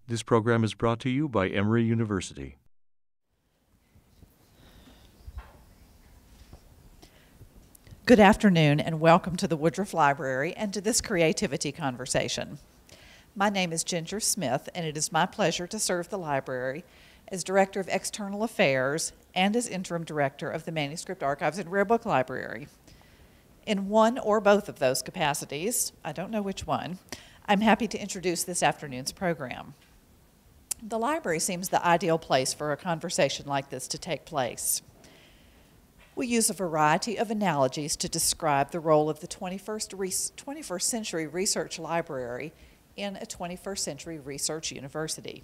This program is brought to you by Emory University. Good afternoon and welcome to the Woodruff Library and to this creativity conversation. My name is Ginger Smith and it is my pleasure to serve the library as Director of External Affairs and as Interim Director of the Manuscript Archives and Rare Book Library. In one or both of those capacities, I don't know which one, I'm happy to introduce this afternoon's program. The library seems the ideal place for a conversation like this to take place. We use a variety of analogies to describe the role of the 21st century research library in a 21st century research university.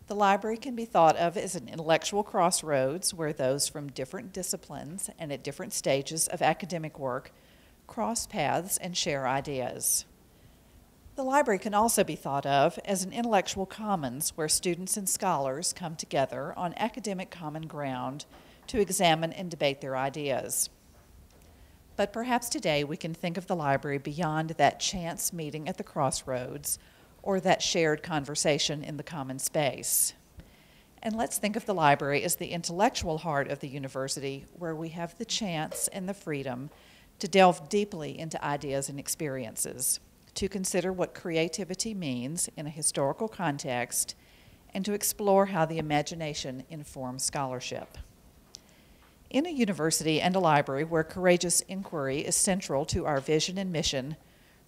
The library can be thought of as an intellectual crossroads where those from different disciplines and at different stages of academic work cross paths and share ideas. The library can also be thought of as an intellectual commons where students and scholars come together on academic common ground to examine and debate their ideas. But perhaps today we can think of the library beyond that chance meeting at the crossroads or that shared conversation in the common space. And let's think of the library as the intellectual heart of the university where we have the chance and the freedom to delve deeply into ideas and experiences, to consider what creativity means in a historical context, and to explore how the imagination informs scholarship. In a university and a library where courageous inquiry is central to our vision and mission,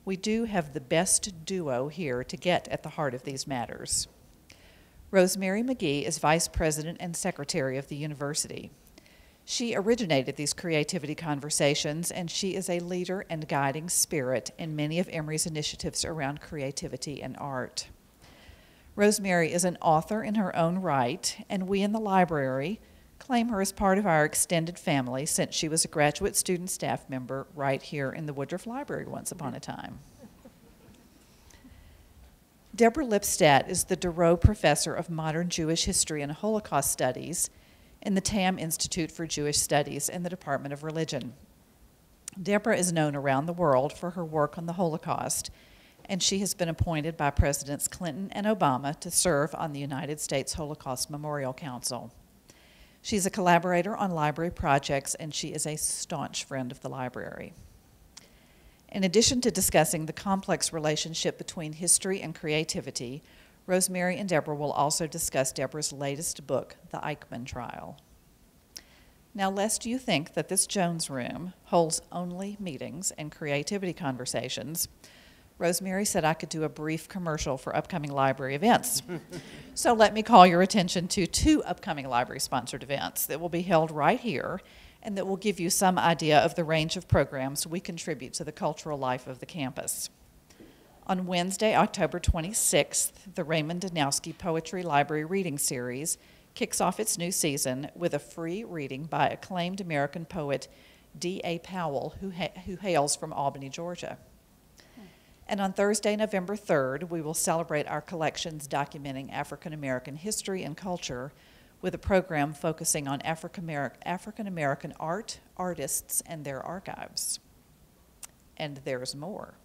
we do have the best duo here to get at the heart of these matters. Rosemary Magee is Vice President and Secretary of the university. She originated these creativity conversations, and she is a leader and guiding spirit in many of Emory's initiatives around creativity and art. Rosemary is an author in her own right, and we in the library claim her as part of our extended family since she was a graduate student staff member right here in the Woodruff Library once upon a time. Deborah Lipstadt is the Dorot Professor of Modern Jewish History and Holocaust Studies in the Tam Institute for Jewish Studies in the Department of Religion. Deborah is known around the world for her work on the Holocaust, and she has been appointed by Presidents Clinton and Obama to serve on the United States Holocaust Memorial Council. She's a collaborator on library projects, and she is a staunch friend of the library. In addition to discussing the complex relationship between history and creativity, Rosemary and Deborah will also discuss Deborah's latest book, The Eichmann Trial. Now, lest you think that this Jones room holds only meetings and creativity conversations, Rosemary said I could do a brief commercial for upcoming library events. So let me call your attention to two upcoming library-sponsored events that will be held right here and that will give you some idea of the range of programs we contribute to the cultural life of the campus. On Wednesday, October 26th, the Raymond Danowski Poetry Library Reading Series kicks off its new season with a free reading by acclaimed American poet D.A. Powell, who hails from Albany, Georgia. And on Thursday, November 3rd, we will celebrate our collections documenting African American history and culture with a program focusing on African American art, artists, and their archives. And there's more.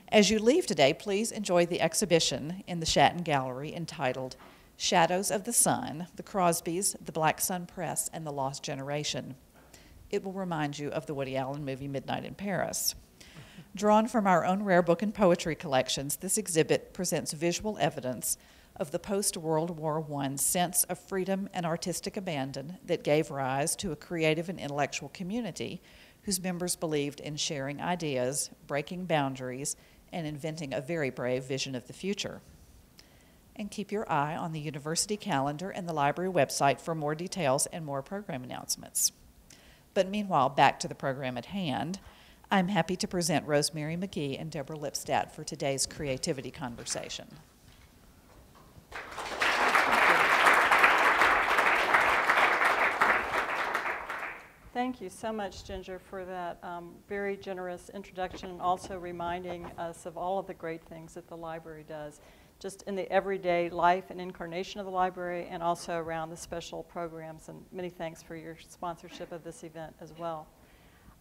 As you leave today, please enjoy the exhibition in the Shatton Gallery entitled Shadows of the Sun, the Crosbys, the Black Sun Press, and the Lost Generation. It will remind you of the Woody Allen movie Midnight in Paris. Drawn from our own rare book and poetry collections, this exhibit presents visual evidence of the post-World War I sense of freedom and artistic abandon that gave rise to a creative and intellectual community whose members believed in sharing ideas, breaking boundaries, and inventing a very brave vision of the future. And keep your eye on the university calendar and the library website for more details and more program announcements. But meanwhile, back to the program at hand. I'm happy to present Rosemary Magee and Deborah Lipstadt for today's creativity conversation. Thank you so much, Ginger, for that very generous introduction and also reminding us of all of the great things that the library does, just in the everyday life and incarnation of the library and also around the special programs. And many thanks for your sponsorship of this event as well.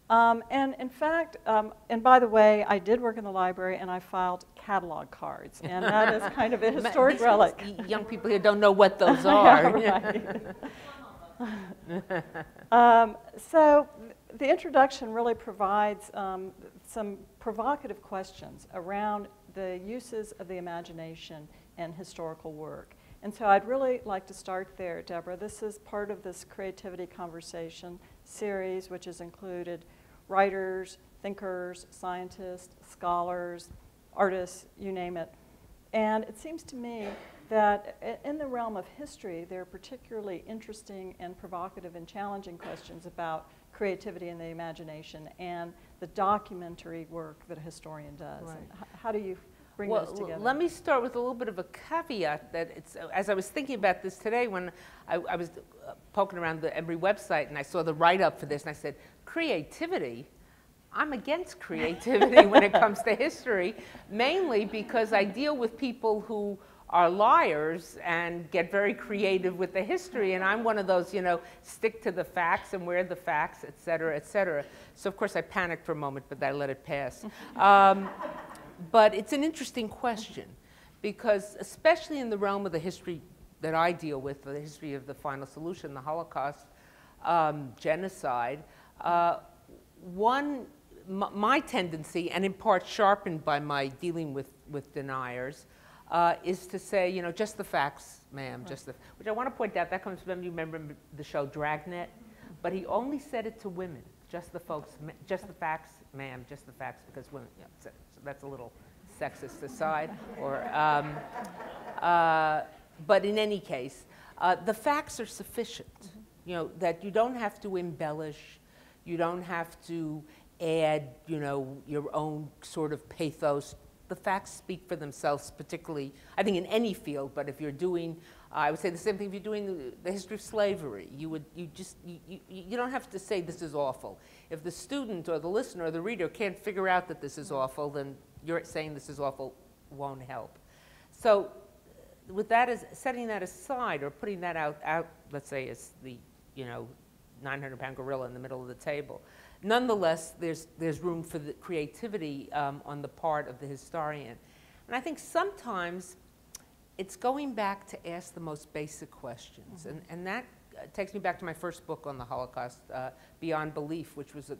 And in fact, and by the way, I did work in the library and I filed catalog cards, and that is kind of a historic relic. Young people here don't know what those are. So the introduction really provides some provocative questions around the uses of the imagination in historical work. And so I'd really like to start there, Deborah. This is part of this creativity conversation series, which has included writers, thinkers, scientists, scholars, artists, you name it. And it seems to me that in the realm of history, there are particularly interesting and provocative and challenging questions about creativity and the imagination and the documentary work that a historian does. Right. And how do you bring those together? Let me start with a little bit of a caveat that it's, as I was thinking about this today when I was poking around the Emory website and I saw the write-up for this and I said, creativity? I'm against creativity when it comes to history, mainly because I deal with people who are liars and get very creative with the history, and I'm one of those, you know, stick to the facts and where the facts, et cetera, et cetera. So of course I panicked for a moment, but I let it pass. But it's an interesting question because especially in the realm of the history that I deal with, the history of the final solution, the Holocaust, genocide, my tendency, and in part sharpened by my dealing with deniers, is to say, you know, just the facts, ma'am, right. Just the, which I want to point out, that comes from, you remember the show Dragnet? But he only said it to women, just the folks, just the facts, ma'am, just the facts, because women, yeah, so that's a little sexist aside, or, but in any case, the facts are sufficient, you know, that you don't have to embellish, you don't have to add, you know, your own sort of pathos. The facts speak for themselves, particularly, I think, in any field, but if you're doing, I would say the same thing if you're doing the history of slavery. You don't have to say this is awful. If the student or the listener or the reader can't figure out that this is awful, then you're saying this is awful won't help. So with that, as setting that aside or putting that out, let's say, as the, you know, 900-pound gorilla in the middle of the table, nonetheless, there's room for the creativity on the part of the historian. And I think sometimes it's going back to ask the most basic questions. And that takes me back to my first book on the Holocaust, Beyond Belief, which was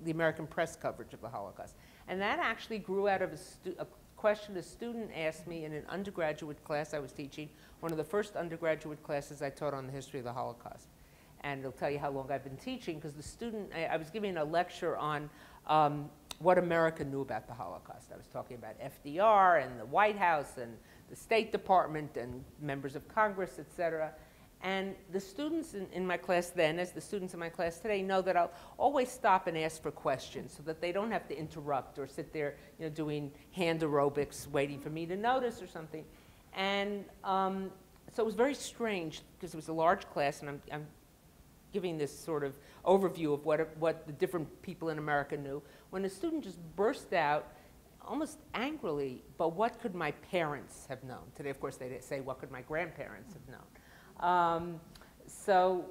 the American press coverage of the Holocaust. And that actually grew out of a question a student asked me in an undergraduate class I was teaching, one of the first undergraduate classes I taught on the history of the Holocaust. And it'll tell you how long I've been teaching, because the student, I was giving a lecture on what America knew about the Holocaust. I was talking about FDR and the White House and the State Department and members of Congress, et cetera. And the students in my class then, as the students in my class today, know that I'll always stop and ask for questions so that they don't have to interrupt or sit there, you know, doing hand aerobics, waiting for me to notice or something. And so it was very strange, because it was a large class, and I'm giving this sort of overview of what the different people in America knew, when a student just burst out, almost angrily, but what could my parents have known? Today, of course, they say, what could my grandparents have known? So,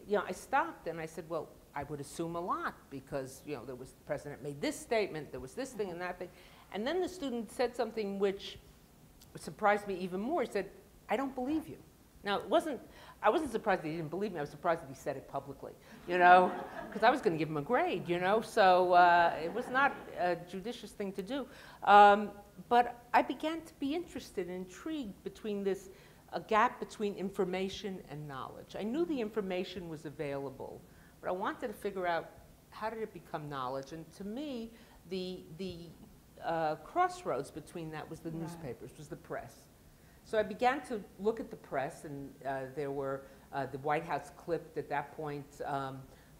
you know, I stopped and I said, well, I would assume a lot, because, you know, the president made this statement, there was this thing and that thing. And then the student said something which surprised me even more. He said, I don't believe you. Now, I wasn't surprised that he didn't believe me. I was surprised that he said it publicly, you know, because I was going to give him a grade, you know. So it was not a judicious thing to do. But I began to be interested and intrigued between this, a gap between information and knowledge. I knew the information was available, but I wanted to figure out how did it become knowledge. And to me, the crossroads between that was the newspapers, was the press. So I began to look at the press, and there were the White House clipped at that point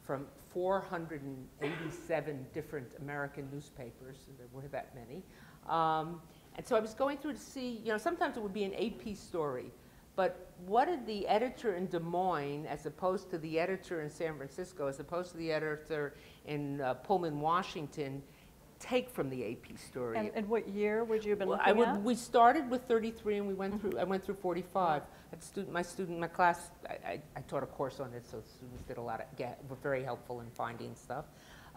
from 487 different American newspapers. There were that many. And so I was going through to see, you know, sometimes it would be an AP story, but what did the editor in Des Moines, as opposed to the editor in San Francisco, as opposed to the editor in Pullman, Washington, take from the AP story? And what year would you have been looking at? We started with 33 and we went through, I went through 45. My class, I taught a course on it, so students did a lot of, were very helpful in finding stuff.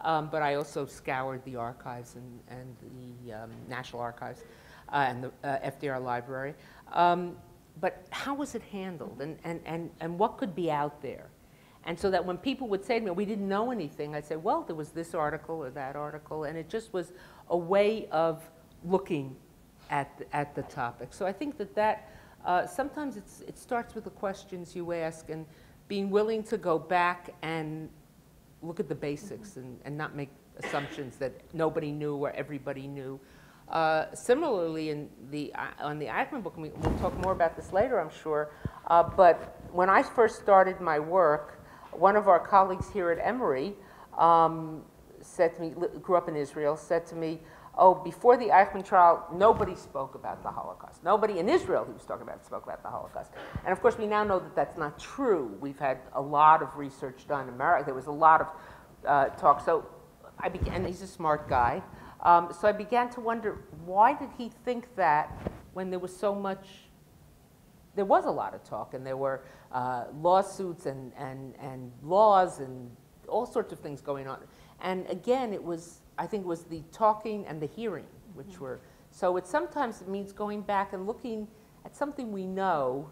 but I also scoured the archives and the National Archives and the FDR Library. But how was it handled, and what could be out there? And so that when people would say to me, we didn't know anything, I'd say, well, there was this article or that article, and it just was a way of looking at the topic. So I think that sometimes it starts with the questions you ask and being willing to go back and look at the basics and not make assumptions that nobody knew or everybody knew. Similarly, on the Eichmann book, and we'll talk more about this later, I'm sure, but when I first started my work, one of our colleagues here at Emory said to me, grew up in Israel, said to me, oh, before the Eichmann trial, nobody spoke about the Holocaust. Nobody in Israel who was talking about it spoke about the Holocaust. And of course, we now know that that's not true. We've had a lot of research done in America. There was a lot of talk. So I began, and he's a smart guy. So I began to wonder, why did he think that when there was so much, there was a lot of talk, and there were lawsuits and laws and all sorts of things going on. And again, I think it was the talking and the hearing, which were, so sometimes it means going back and looking at something we know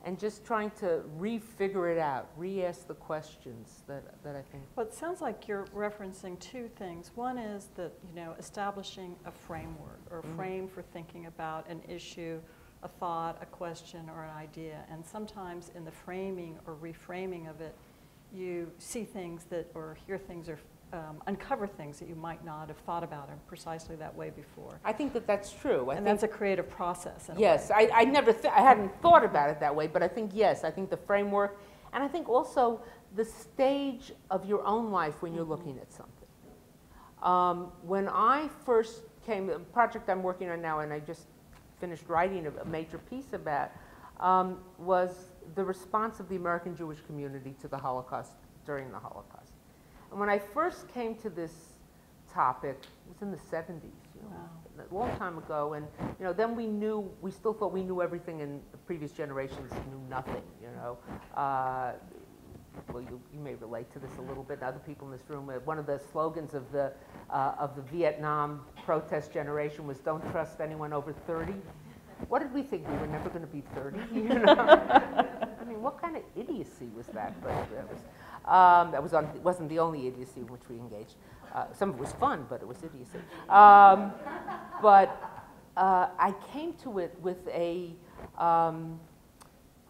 and just trying to re-figure it out, re-ask the questions that I think. Well, it sounds like you're referencing two things. One is that, establishing a framework or a frame for thinking about an issue, a thought, a question, or an idea. And sometimes in the framing or reframing of it, you see things or hear things or uncover things that you might not have thought about in precisely that way before. I think that that's true. And that's a creative process. Yes, I hadn't thought about it that way, but I think, yes, I think the framework, and I think also the stage of your own life when you're looking at something. When I first came, the project I'm working on now, and I just finished writing a major piece about, was the response of the American Jewish community to the Holocaust during the Holocaust. And when I first came to this topic, it was in the 70s, wow. A long time ago, and then we still thought we knew everything, and the previous generations knew nothing, Well, you may relate to this a little bit, other people in this room. One of the slogans of the Vietnam protest generation was, don't trust anyone over 30. What did we think? We were never going to be 30, I mean, what kind of idiocy was that? But it wasn't the only idiocy in which we engaged. Some of it was fun, but it was idiocy. But I came to it with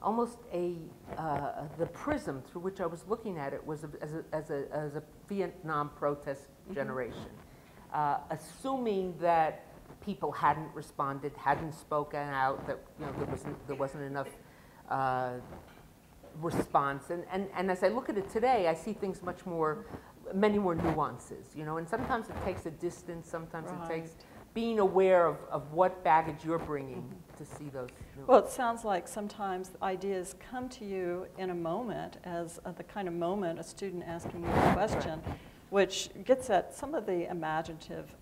almost the prism through which I was looking at it was as a Vietnam protest generation, assuming that people hadn't responded, hadn't spoken out, that there wasn't enough response. And as I look at it today, I see things many more nuances, and sometimes it takes a distance, sometimes it takes being aware of what baggage you're bringing to see those. Well, it sounds like sometimes ideas come to you in a moment as the kind of moment, a student asking you a question, which gets at some of the imaginative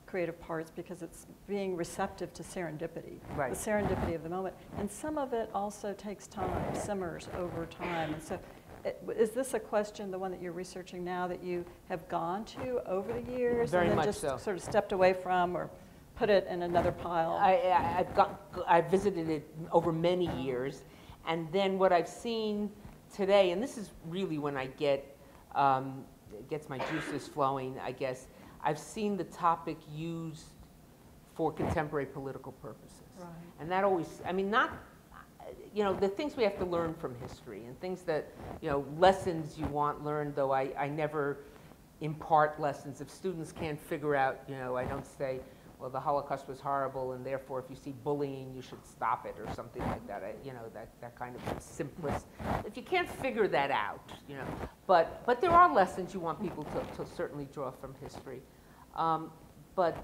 creative parts, because it's being receptive to serendipity, the serendipity of the moment. And some of it also takes time, simmers over time. And so is this a question, the one that you're researching now, that you have gone to over the years Very and then much just so. sort of stepped away from or put it in another pile? I visited it over many years, and then what I've seen today, and this is really when I gets my juices flowing, I guess, I've seen the topic used for contemporary political purposes. Right. And that always, I mean, the things we have to learn from history and things that, lessons you want learned, though I never impart lessons. If students can't figure out, I don't say, well, the Holocaust was horrible, and therefore if you see bullying, you should stop it, or something like that, that kind of simplest. If you can't figure that out, but there are lessons you want people to certainly draw from history. But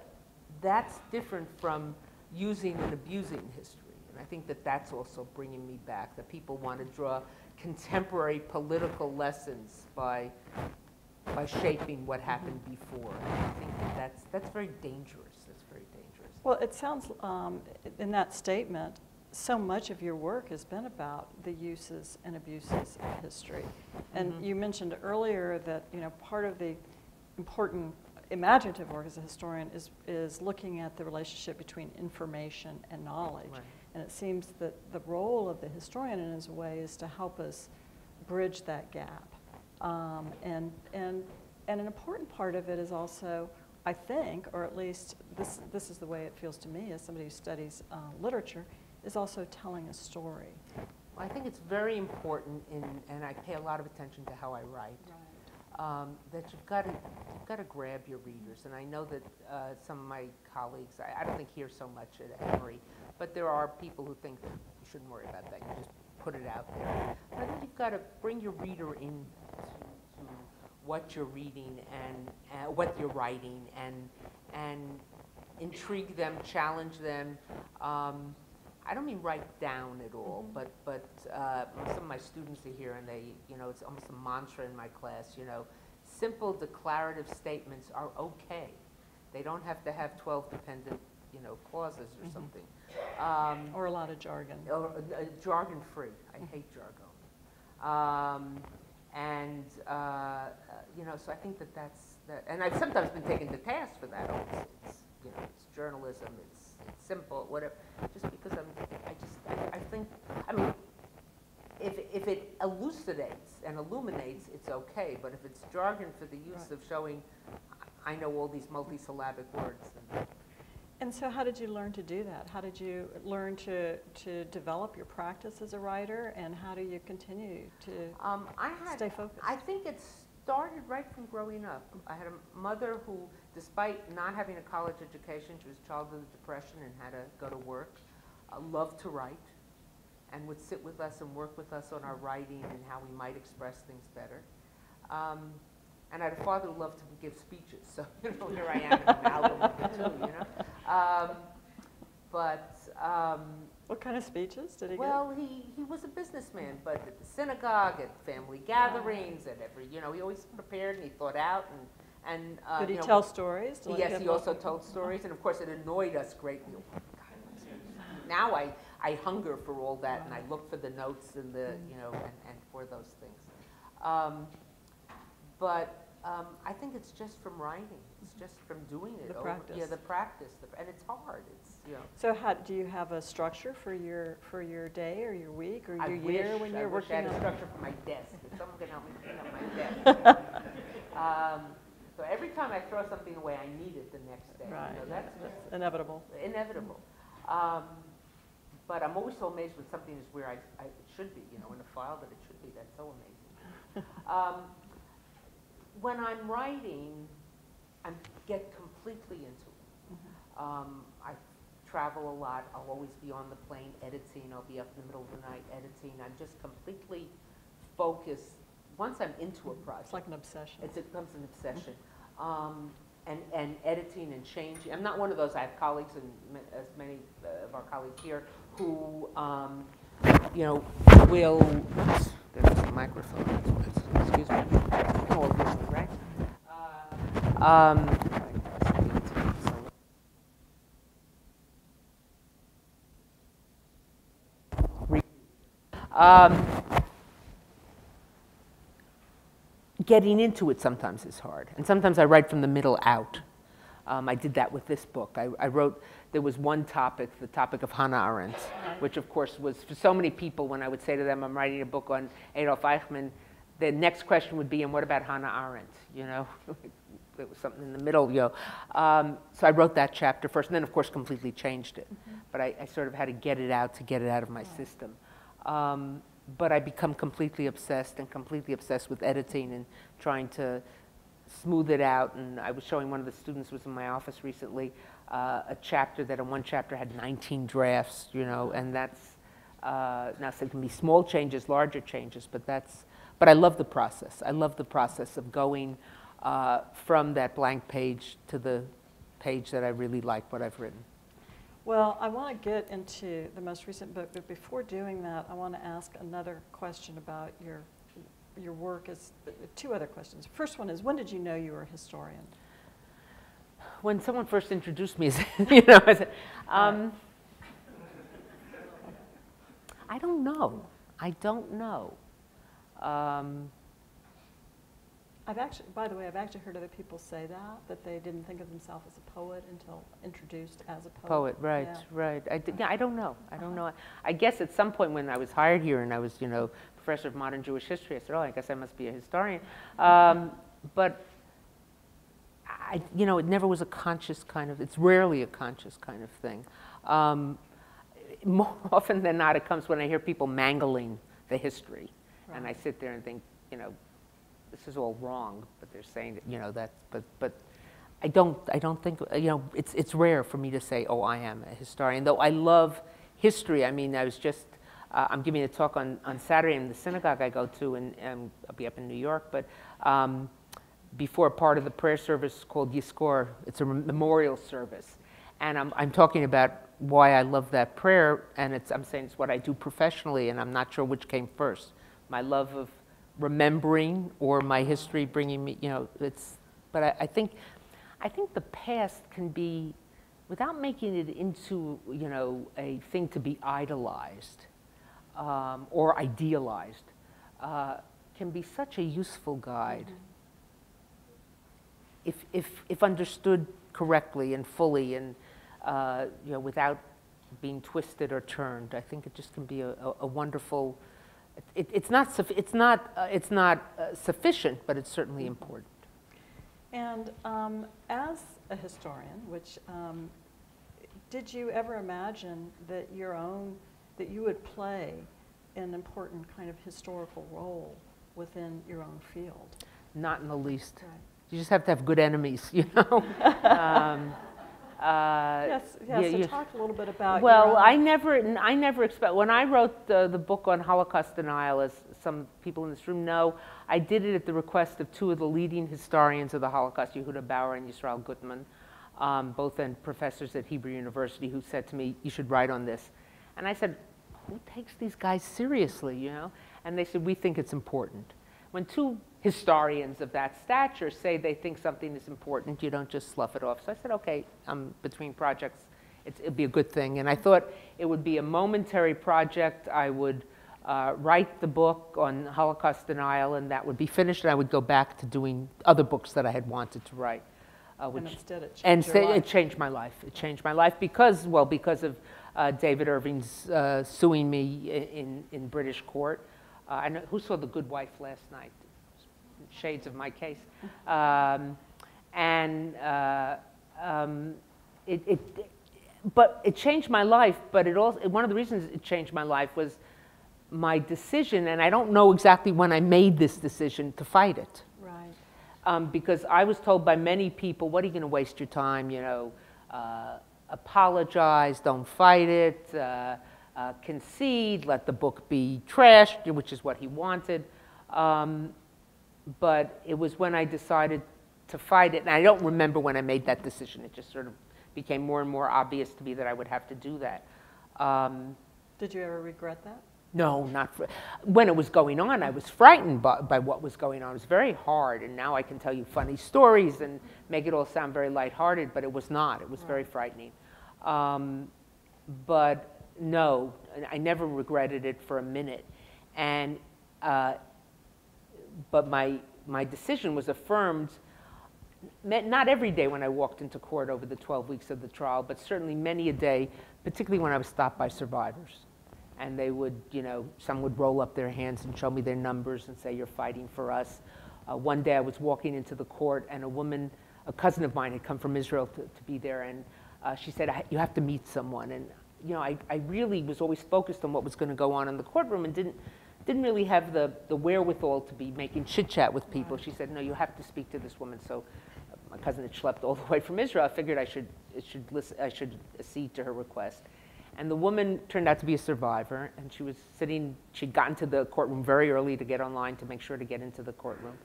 that's different from using and abusing history. And I think that that's also bringing me back, that people want to draw contemporary political lessons by shaping what happened before. And I think that's very dangerous. That's very dangerous. Well, it sounds, in that statement, so much of your work has been about the uses and abuses of history. And you mentioned earlier that, part of the important imaginative work as a historian is looking at the relationship between information and knowledge. Right. And it seems that the role of the historian in his way is to help us bridge that gap. And an important part of it is also, I think, or at least this is the way it feels to me as somebody who studies literature, is also telling a story. Well, I think it's very important, and I pay a lot of attention to how I write. Right. That you've got to grab your readers, and I know that some of my colleagues, I don't think here so much at Emory, but there are people who think that you shouldn't worry about that. You just put it out there. But I think you've got to bring your reader into what you're reading and what you're writing, and intrigue them, challenge them. I don't mean write down at all, but some of my students are here, and they, it's almost a mantra in my class. Simple declarative statements are okay. They don't have to have 12 dependent, clauses or something. Or a lot of jargon. Or jargon-free. I hate jargon. So I think that's that. And I've sometimes been taken to task for that. It's journalism. It's simple, whatever. Just because I think, if it elucidates and illuminates, it's okay. But if it's jargon for the use of showing, I know all these multisyllabic words. And so how did you learn to do that? How did you learn to develop your practice as a writer, and how do you continue to stay focused? I think it started right from growing up. I had a mother who, despite not having a college education, she was a child of the Depression and had to go to work, loved to write, and would sit with us and work with us on our writing and how we might express things better. And I had a father who loved to give speeches, so here I am, an amalgam of the two, What kind of speeches did he give? Well, he was a businessman, but at the synagogue, at family gatherings, at every, he always prepared and he thought out and did he tell stories? Yes, he also told stories, and of course it annoyed us greatly. Now I hunger for all that, and I look for the notes and the, and for those things. But I think it's just from writing. It's just from doing it. The practice. Yeah, the practice, and it's hard. It's So do you have a structure for your day or your week or your year when you're working on? I wish I had a structure for my desk. If someone could help me clean up my desk. So every time I throw something away, I need it the next day. Right. That's inevitable. Inevitable. But I'm always so amazed when something is where it should be. In a file that it should be. That's so amazing. When I'm writing, I get completely into it. I travel a lot. I'll always be on the plane editing. I'll be up in the middle of the night editing. I'm just completely focused. Once I'm into a project, It's like an obsession. it becomes an obsession. And editing and changing. I'm not one of those. I have colleagues, and as many of our colleagues here, who will. There's the microphone. Excuse me. Oh, this is right. Getting into it sometimes is hard, and sometimes I write from the middle out. I did that with this book. I wrote, there was one topic, the topic of Hannah Arendt, which of course was, for so many people, when I would say to them, I'm writing a book on Adolf Eichmann, the next question would be, and what about Hannah Arendt? There was something in the middle, So I wrote that chapter first, and then of course completely changed it. But I sort of had to get it out of my system. But I become completely obsessed with editing and trying to smooth it out. And I was showing one of the students who was in my office recently a chapter that in one chapter had 19 drafts, and that's, now so it can be small changes, larger changes, but I love the process. I love the process of going from that blank page to the page that I really like what I've written. Well, I want to get into the most recent book, but before doing that, I want to ask another question about your work. Two other questions. First one is, when did you know you were a historian? When someone first introduced me, I don't know. By the way, I've actually heard other people say that they didn't think of themselves as a poet until introduced as a poet. Right, Yeah. right. I don't know. I don't know. I guess at some point when I was hired here and I was, professor of modern Jewish history, I said, oh, I guess I must be a historian. But it never was a conscious kind of, it's rarely a conscious kind of thing. More often than not, it comes when I hear people mangling the history. Right. And I sit there and think, this is all wrong, but they're saying that, but I don't think, it's rare for me to say, oh, I am a historian, though I love history. I mean, I was just, I'm giving a talk on Saturday in the synagogue I go to, and I'll be up in New York, but before part of the prayer service called Yizkor, it's a memorial service. And I'm talking about why I love that prayer, and I'm saying it's what I do professionally, and I'm not sure which came first. My love of remembering or my history bringing me, but I think the past can be, without making it into, a thing to be idolized or idealized, can be such a useful guide. If understood correctly and fully and without being twisted or turned. I think it just can be a wonderful. It's not sufficient, but it's certainly important. And as a historian, did you ever imagine that you would play an important kind of historical role within your own field? Not in the least. Right. You just have to have good enemies, Yes. So talk a little bit about. Well, I never expect. When I wrote the book on Holocaust denial, as some people in this room know, I did it at the request of two of the leading historians of the Holocaust, Yehuda Bauer and Yisrael Gutman, both then professors at Hebrew University, who said to me, "You should write on this." And I said, "Who takes these guys seriously?" And they said, "We think it's important." When two historians of that stature say they think something is important, you don't just slough it off. So I said, okay, I'm between projects, it'd be a good thing. And I thought it would be a momentary project. I would write the book on Holocaust denial, and that would be finished, and I would go back to doing other books that I had wanted to write. And instead it changed your life. It changed my life. It changed my life because of David Irving's suing me in British court. I know, who saw The Good Wife last night? Shades of my case. But it changed my life, but it also, one of the reasons it changed my life was my decision, and I don't know exactly when I made this decision, to fight it. Right. Because I was told by many people, what are you going to waste your time, apologize, don't fight it, concede, let the book be trashed, which is what he wanted. But it was when I decided to fight it, and I don't remember when I made that decision. It just sort of became more and more obvious to me that I would have to do that. Did you ever regret that? No, when it was going on, I was frightened by what was going on. It was very hard, and now I can tell you funny stories and make it all sound very lighthearted, but it was not. It was very frightening. But no, I never regretted it for a minute. And but my decision was affirmed, not every day when I walked into court over the 12 weeks of the trial, but certainly many a day, particularly when I was stopped by survivors. And they would, some would roll up their hands and show me their numbers and say, "You're fighting for us." One day I was walking into the court, and a cousin of mine had come from Israel to be there, and she said, "You have to meet someone." And I really was always focused on what was going to go on in the courtroom and didn't really have the wherewithal to be making chit-chat with people. She said, "No, you have to speak to this woman." So my cousin had schlepped all the way from Israel. I figured I should accede to her request. And the woman turned out to be a survivor, and she'd gotten to the courtroom very early to get online to make sure to get into the courtroom.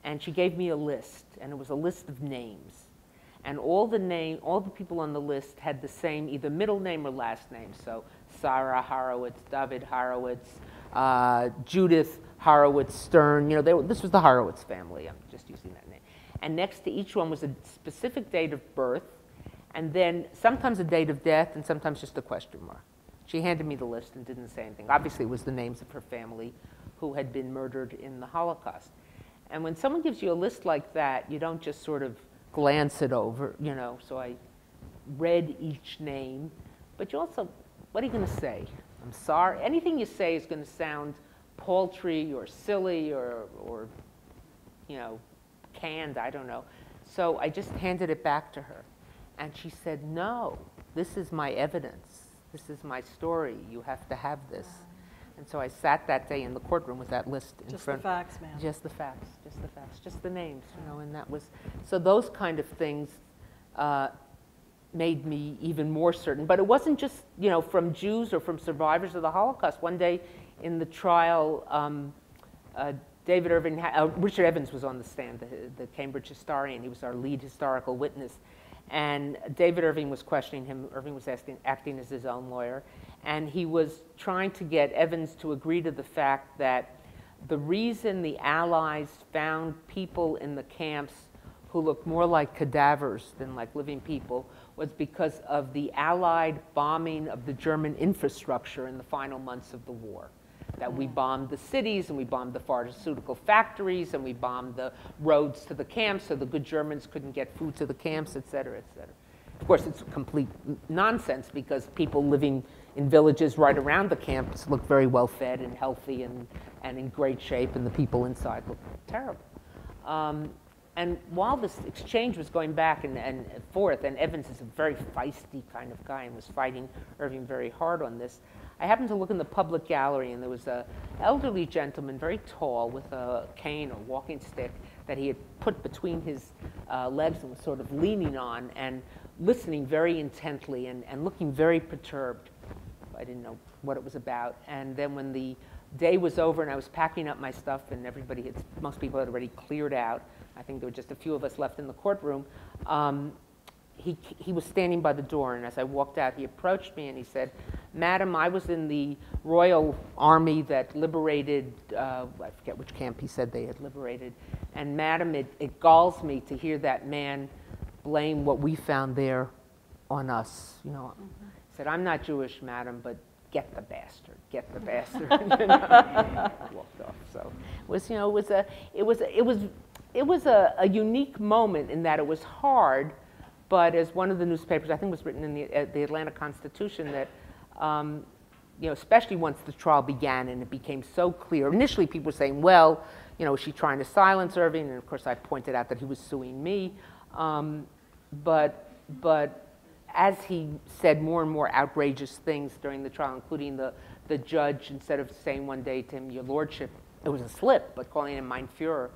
And she gave me a list, and it was a list of names. And all the people on the list had the same either middle name or last name. So Sarah Horowitz, David Horowitz, Judith Horowitz Stern. This was the Horowitz family. I'm just using that name. And next to each one was a specific date of birth, and then sometimes a date of death, and sometimes just a question mark. She handed me the list and didn't say anything. Obviously, it was the names of her family who had been murdered in the Holocaust. And when someone gives you a list like that, you don't just sort of glance it over, you know. So I read each name, but you also, what are you going to say? I'm sorry. Anything you say is going to sound paltry or silly or you know, canned, I don't know. So I just handed it back to her. And she said, no, this is my evidence. This is my story. You have to have this. And so I sat that day in the courtroom with that list in front. Just the facts, ma'am. Just the facts, just the facts, just the names, you know, and that was, so those kind of things made me even more certain. But it wasn't just, you know, from Jews or from survivors of the Holocaust. One day in the trial, Richard Evans was on the stand, the Cambridge historian. He was our lead historical witness. And David Irving was questioning him. Irving was acting as his own lawyer. And he was trying to get Evans to agree to the fact that the reason the Allies found people in the camps who looked more like cadavers than like living people was because of the Allied bombing of the German infrastructure in the final months of the war. That we bombed the cities, and we bombed the pharmaceutical factories, and we bombed the roads to the camps so the good Germans couldn't get food to the camps, et cetera, et cetera. Of course, it's complete nonsense because people living in villages right around the camps look very well fed and healthy and in great shape, and the people inside look terrible. And while this exchange was going back and forth, and Evans is a very feisty kind of guy and was fighting Irving very hard on this, I happened to look in the public gallery, and there was an elderly gentleman, very tall, with a cane or walking stick that he had put between his legs and was sort of leaning on and listening very intently and looking very perturbed. I didn't know what it was about. And then when the day was over and I was packing up my stuff and most people had already cleared out, I think there were just a few of us left in the courtroom, he was standing by the door, and as I walked out, he approached me and he said, "Madam, I was in the Royal Army that liberated, I forget which camp he said they had liberated, and madam, it galls me to hear that man blame what we found there on us." You know, he said, "I'm not Jewish, madam, but get the bastard, get the bastard." You know? I walked off. So it was, you know, it was a unique moment in that it was hard. But as one of the newspapers, I think was written in the Atlanta Constitution, that, you know, especially once the trial began and it became so clear. Initially, people were saying, well, you know, is she trying to silence Irving? And of course, I pointed out that he was suing me. But as he said more and more outrageous things during the trial, including the judge, instead of saying one day to him, "Your Lordship," it was a slip, but calling him Mein Führer,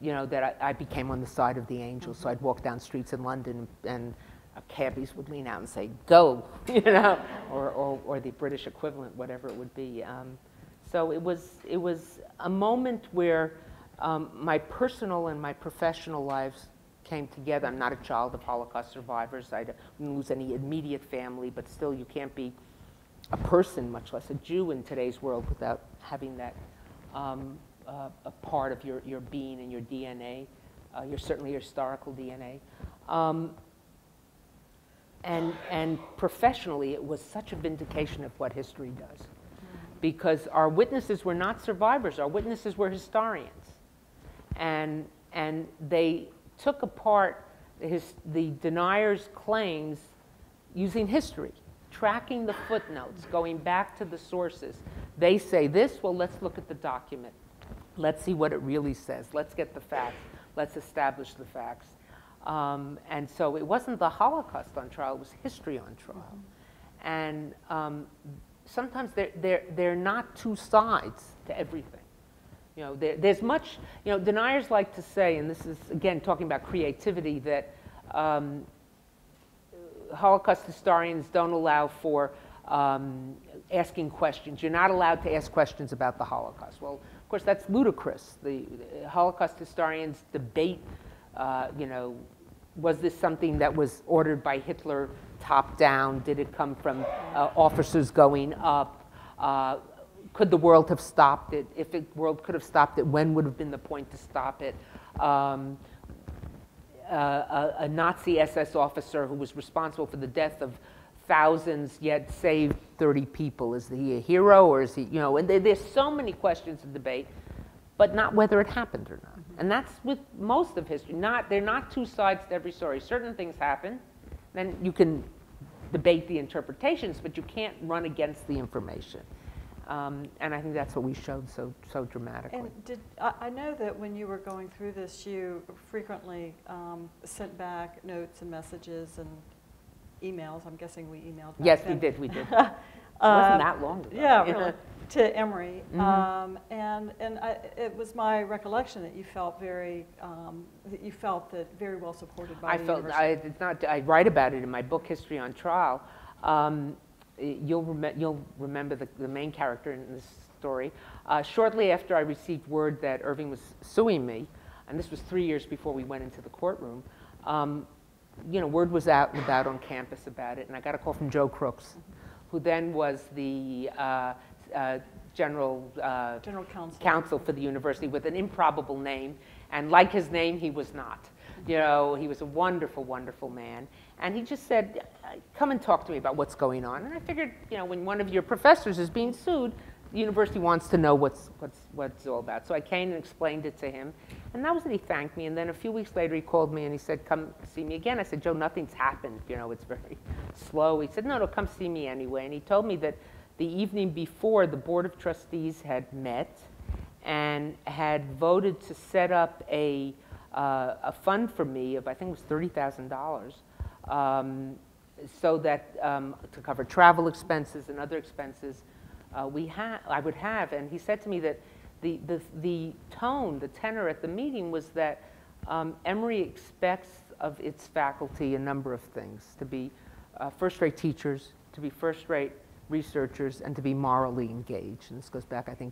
you know, that I became on the side of the angels. So I'd walk down streets in London and cabbies would lean out and say, "Go," you know, or the British equivalent, whatever it would be. So it was a moment where my personal and my professional lives came together. I'm not a child of Holocaust survivors. I didn't lose any immediate family, but still you can't be a person, much less a Jew in today's world, without having that a part of your being and your DNA, certainly your historical DNA. And professionally, it was such a vindication of what history does. Because our witnesses were not survivors, our witnesses were historians. And they took apart the denier's claims using history, tracking the footnotes, going back to the sources. They say this, well, let's look at the document. Let's see what it really says. Let's get the facts. Let's establish the facts. And so it wasn't the Holocaust on trial, it was history on trial. And sometimes they're not two sides to everything. You know, there's much, you know, deniers like to say, and this is, again, talking about creativity, that Holocaust historians don't allow for asking questions. You're not allowed to ask questions about the Holocaust. Well, of course, that's ludicrous. The Holocaust historians debate, you know, was this something that was ordered by Hitler top down? Did it come from officers going up? Could the world have stopped it? If the world could have stopped it, when would have been the point to stop it? A Nazi SS officer who was responsible for the death of thousands yet saved 30 people. Is he a hero or is he, you know, and there's so many questions of debate, but not whether it happened or not. And that's with most of history. There are not two sides to every story. Certain things happen, then you can debate the interpretations, but you can't run against the information. And I think that's what we showed so dramatically. And I know that when you were going through this, you frequently sent back notes and messages and emails. I'm guessing we emailed back Yes, then. we did. It wasn't that long ago. Yeah, really. To Emory. It was my recollection that you felt very, that very well supported by the university. I write about it in my book, History on Trial. You'll remember the main character in this story. Shortly after I received word that Irving was suing me, and this was 3 years before we went into the courtroom, you know, word was out and about on campus about it, and I got a call from Joe Crooks, who then was the general counsel for the university with an improbable name, and like his name, he was not. You know, he was a wonderful, wonderful man, and he just said, come and talk to me about what's going on. And I figured, you know, when one of your professors is being sued, the university wants to know what's all about. So I came and explained it to him, and that was it. He thanked me, and then a few weeks later he called me and he said, come see me again. I said, Joe, nothing's happened, you know, it's very slow. He said, no, come see me anyway. And he told me that the evening before, the Board of Trustees had met and had voted to set up a fund for me of, I think it was $30,000, so that to cover travel expenses and other expenses I would have. And he said to me that the tone, the tenor at the meeting was that Emory expects of its faculty a number of things: to be first-rate teachers, to be first-rate researchers, and to be morally engaged. And this goes back, I think,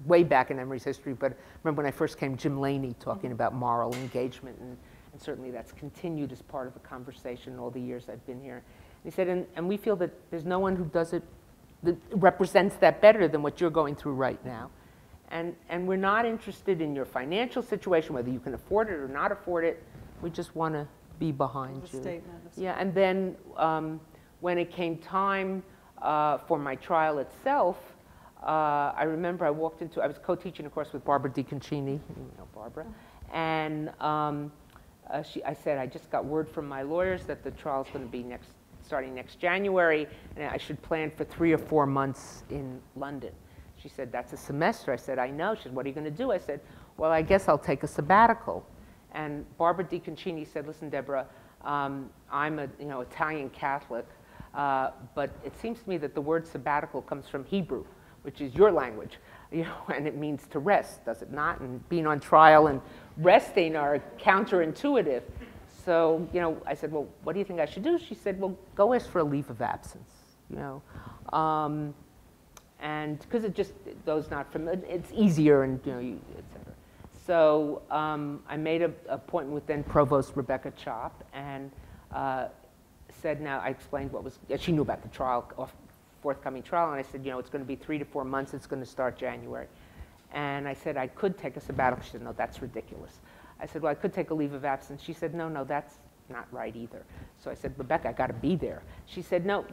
way back in Emory's history, but I remember when I first came, Jim Laney talking about moral engagement, and certainly that's continued as part of the conversation all the years I've been here. And he said, and we feel that there's no one who does it, that represents that better than what you're going through right now. And we're not interested in your financial situation, whether you can afford it or not afford it. We just want to be behind you. Statement. Yeah, and then when it came time for my trial itself, I remember I was co-teaching a course with Barbara DiConcini, you know Barbara, and I said, I just got word from my lawyers that the trial's going to be starting next January, and I should plan for 3 or 4 months in London. She said, that's a semester. I said, I know. She said, what are you going to do? I said, well, I guess I'll take a sabbatical. And Barbara DiConcini said, listen, Deborah, I'm a Italian Catholic, but it seems to me that the word sabbatical comes from Hebrew, which is your language, you know, and it means to rest, does it not? And being on trial and resting are counterintuitive. So, you know, I said, well, what do you think I should do? She said, well, go ask for a leave of absence, you know. And because those not familiar, it's easier, and, you know, et cetera. So I made an appointment with then Provost Rebecca Chop, and said, now, I explained she knew about the trial, forthcoming trial, and I said, you know, it's going to be 3 to 4 months, it's going to start January. And I said, I could take a sabbatical. She said, no, that's ridiculous. I said, well, I could take a leave of absence. She said, no, that's not right either. So I said, Rebecca, I got to be there. She said, no,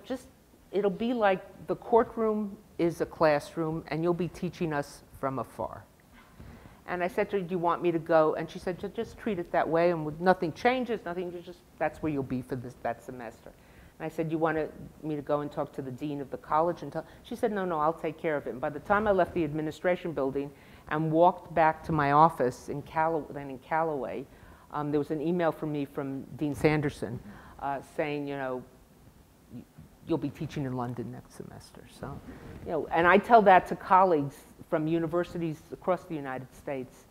it'll be like the courtroom is a classroom, and you'll be teaching us from afar. And I said to her, do you want me to go? And she said, just treat it that way, and nothing changes, that's where you'll be for that semester. And I said, you want me to go and talk to the dean of the college? She said, no, I'll take care of it. And by the time I left the administration building and walked back to my office in Callaway, there was an email from me from Dean Sanderson saying, you know, you'll be teaching in London next semester. So, you know, and I tell that to colleagues from universities across the United States,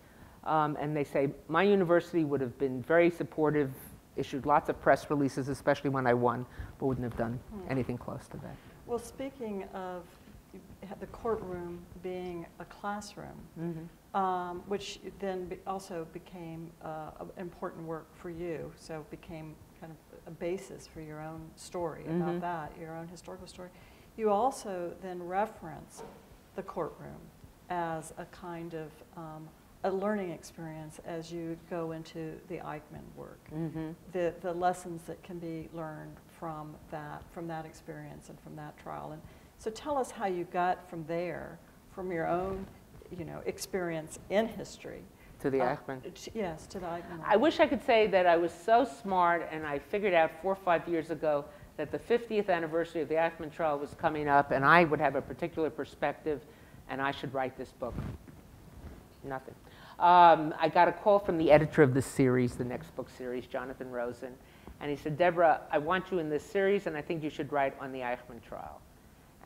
and they say, my university would have been very supportive, issued lots of press releases, especially when I won, but wouldn't have done anything close to that. Well, speaking of the courtroom being a classroom, which then also became important work for you, so it became kind of a basis for your own story about that, your own historical story. You also then reference the courtroom as a kind of a learning experience as you go into the Eichmann work, the lessons that can be learned from that experience and from that trial. And so tell us how you got from there, from your own, experience in history. To the Eichmann? Yes, to the Eichmann. I wish I could say that I was so smart and I figured out 4 or 5 years ago that the 50th anniversary of the Eichmann Trial was coming up and I would have a particular perspective and I should write this book. Nothing. I got a call from the editor of this series, the next book series, Jonathan Rosen, and he said, Deborah, I want you in this series and I think you should write on the Eichmann Trial.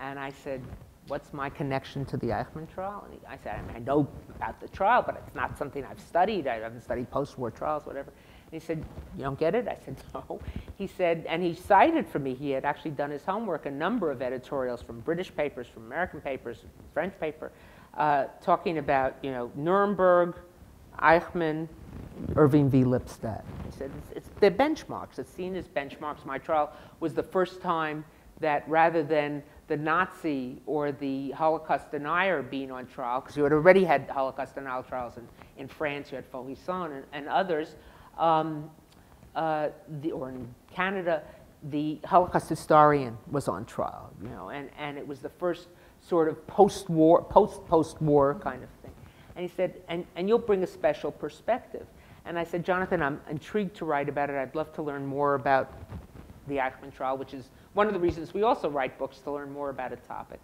And I said, what's my connection to the Eichmann Trial? And I said, I know about the trial, but it's not something I've studied. I haven't studied post-war trials, whatever. And he said, you don't get it? I said, no. He said, and he cited for me, he had actually done his homework, a number of editorials from British papers, from American papers, French paper, talking about, Nuremberg, Eichmann, Irving v. Lipstadt. He said, they're benchmarks. It's seen as benchmarks. My trial was the first time that rather than the Nazi or the Holocaust denier being on trial, because you had already had Holocaust denial trials in France, you had Faurisson and others, or in Canada, the Holocaust historian was on trial, and it was the first sort of post-war kind of thing. And he said, and you'll bring a special perspective. And I said, Jonathan, I'm intrigued to write about it. I'd love to learn more about the Eichmann Trial, which is one of the reasons we also write books, to learn more about a topic.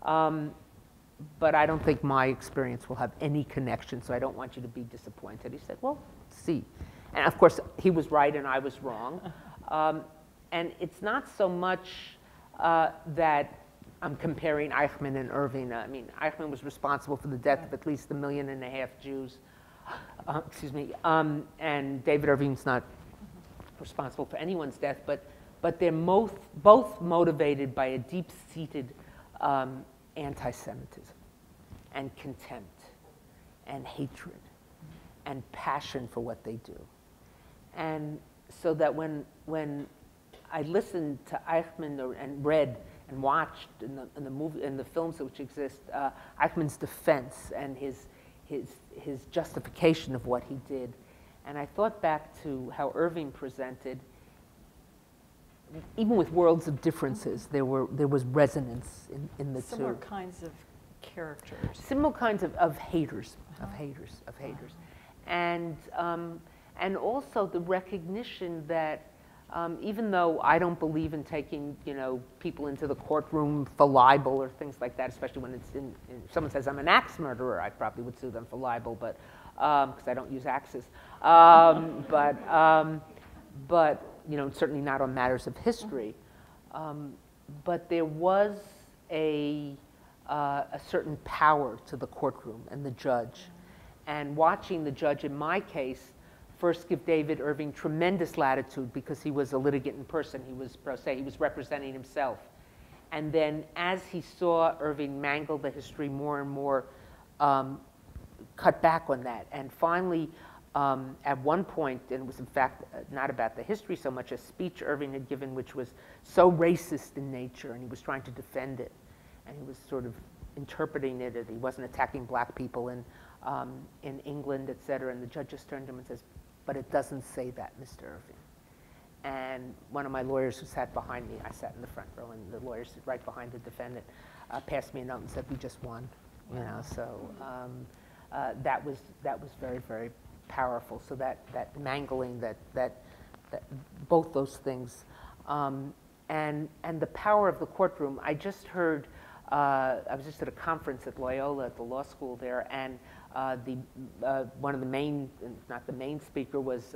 But I don't think my experience will have any connection, so I don't want you to be disappointed. He said, well, see. And of course, he was right and I was wrong. And it's not so much that I'm comparing Eichmann and Irving. I mean, Eichmann was responsible for the death of at least 1.5 million Jews. And David Irving's not responsible for anyone's death, but they're both motivated by a deep-seated anti-Semitism and contempt and hatred and passion for what they do. And so that when I listened to Eichmann and read and watched in the films which exist, Eichmann's defense and his justification of what he did, and I thought back to how Irving presented. Even with worlds of differences, there was resonance in the Similar two. kinds of characters. Similar kinds of haters, of haters. And also the recognition that even though I don't believe in taking people into the courtroom for libel or things like that, especially when it's if someone says I'm an axe murderer, I probably would sue them for libel, but because I don't use axes. But certainly not on matters of history. But there was a certain power to the courtroom and the judge. And watching the judge in my case first give David Irving tremendous latitude because he was a litigant in person. He was pro se. He was representing himself. And then as he saw Irving mangle the history more and more, cut back on that. And finally, at one point, and it was in fact not about the history so much, a speech Irving had given which was so racist in nature, and he was trying to defend it. And he was sort of interpreting it, and he wasn't attacking black people in England, et cetera. And the judge just turned to him and says, but it doesn't say that, Mr. Irving. And one of my lawyers who sat behind me, I sat in the front row, and the lawyer stood right behind the defendant, passed me a note and said, we just won. So that was very, very powerful. So that mangling, that both those things, and the power of the courtroom. I just heard. I was just at a conference at Loyola at the law school there, and one of the main, not the main speaker, was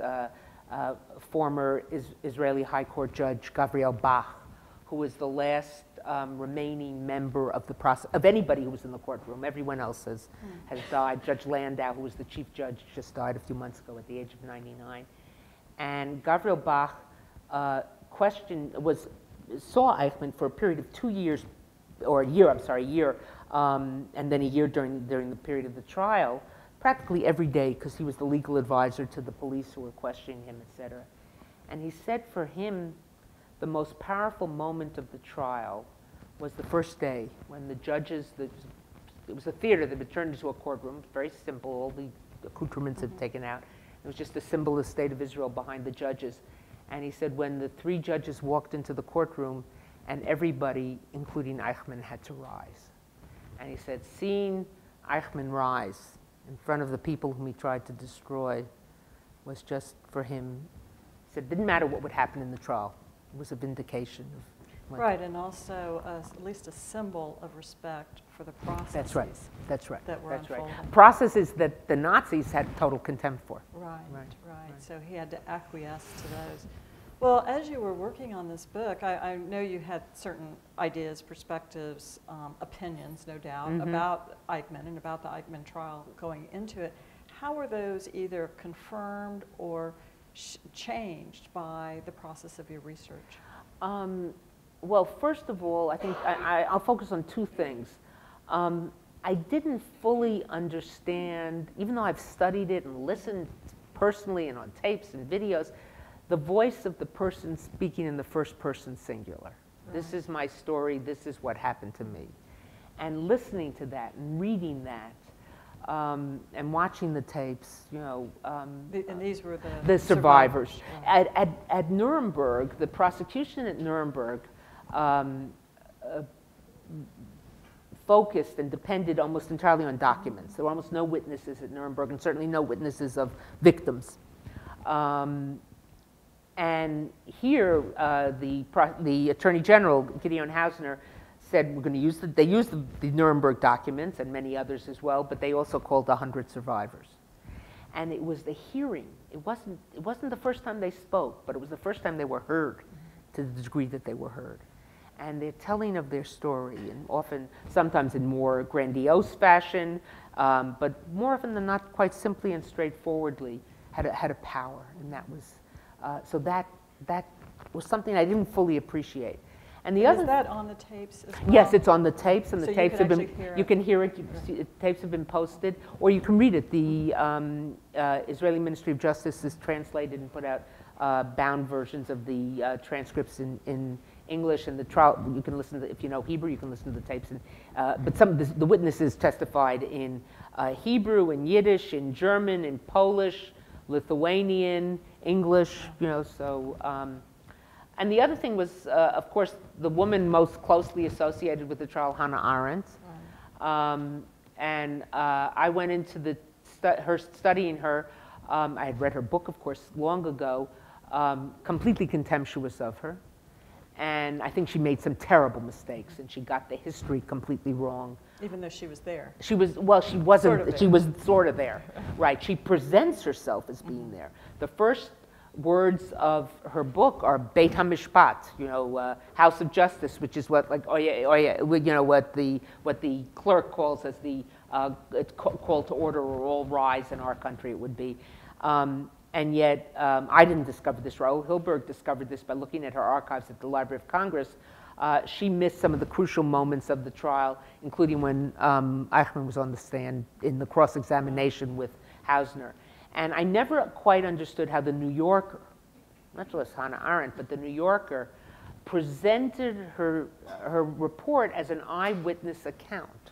former Israeli High Court Judge Gabriel Bach, who was the last remaining member of the process, of anybody who was in the courtroom. Everyone else has died. Judge Landau, who was the chief judge, just died a few months ago at the age of 99. And Gabriel Bach saw Eichmann for a period of 2 years, or a year, and then a year during the period of the trial, practically every day, because he was the legal advisor to the police who were questioning him, et cetera. And he said for him, the most powerful moment of the trial was the first day when the judges, it was a theater that had turned into a courtroom, very simple, all the accoutrements had taken out. It was just a symbol of the state of Israel behind the judges. And he said when the 3 judges walked into the courtroom and everybody, including Eichmann, had to rise. And he said, seeing Eichmann rise in front of the people whom he tried to destroy was just for him, he said, it didn't matter what would happen in the trial. It was a vindication of what. Right, and also at least a symbol of respect for the processes. That's right. That's right. That were That's right. unfolding. Processes that the Nazis had total contempt for. Right, Right, right. right. So he had to acquiesce to those. Well, as you were working on this book, I know you had certain ideas, perspectives, opinions, no doubt, about Eichmann and about the Eichmann trial going into it. How were those either confirmed or changed by the process of your research? Well, first of all, I think I'll focus on 2 things. I didn't fully understand, even though I've studied it and listened personally and on tapes and videos, the voice of the person speaking in the first person singular. Right. This is my story, this is what happened to me. And listening to that and reading that, and watching the tapes, you know. And these were the survivors. At Nuremberg, the prosecution at Nuremberg focused and depended almost entirely on documents. There were almost no witnesses at Nuremberg, and certainly no witnesses of victims. And here, the Attorney General, Gideon Hausner, said we're going to use they used the Nuremberg documents and many others as well, but they also called 100 survivors. And it was the hearing. It wasn't the first time they spoke, but it was the first time they were heard, to the degree that they were heard. And their telling of their story, and often, sometimes in more grandiose fashion, but more often than not, quite simply and straightforwardly, had a power, and that was so that was something I didn't fully appreciate. And the other, is that on the tapes as well? Yes, it's on the tapes, and the so tapes have been. Hear you can hear it. The tapes have been posted, or you can read it. The Israeli Ministry of Justice has translated and put out bound versions of the transcripts in English, and the trial. You can listen to, if you know Hebrew, you can listen to the tapes. But some of the witnesses testified in Hebrew, in Yiddish, in German, in Polish, Lithuanian, English. You know, so. And the other thing was, of course, the woman most closely associated with the trial, Hannah Arendt. Right. And I went into studying her. I had read her book, of course, long ago, completely contemptuous of her. And I think she made some terrible mistakes, and she got the history completely wrong. Even though she was there. She was, well, she wasn't, Sort of she was sort of there, right? She presents herself as being there. The first words of her book are Beit HaMishpat, you know, House of Justice, which is what, like, oh yeah, you know, what the clerk calls as the call to order, or all rise in our country it would be. And yet, I didn't discover this. Raoul Hilberg discovered this by looking at her archives at the Library of Congress. She missed some of the crucial moments of the trial, including when Eichmann was on the stand in the cross-examination with Hausner. And I never quite understood how the New Yorker, not just Hannah Arendt, but the New Yorker, presented her report as an eyewitness account.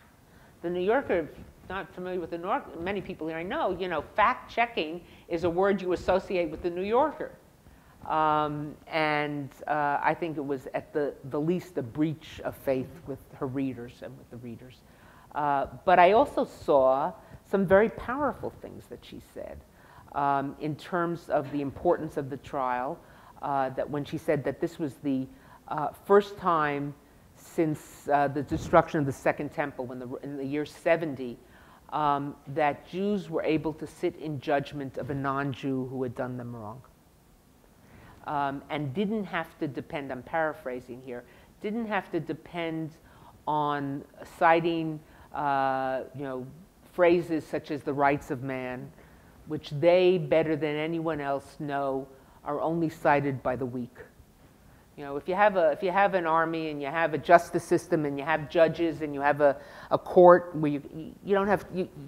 The New Yorker, not familiar with the New Yorker, many people here I know, you know, fact-checking is a word you associate with the New Yorker. I think it was at the least a breach of faith with her readers and with the readers. But I also saw some very powerful things that she said. In terms of the importance of the trial, that when she said that this was the first time since the destruction of the Second Temple in the year 70, that Jews were able to sit in judgment of a non-Jew who had done them wrong. And didn't have to depend, I'm paraphrasing here, didn't have to depend on citing you know, phrases such as the rights of man, which they, better than anyone else, know are only cited by the weak. You know, if you have an army and you have a justice system and you have judges and you have a court where you don't have,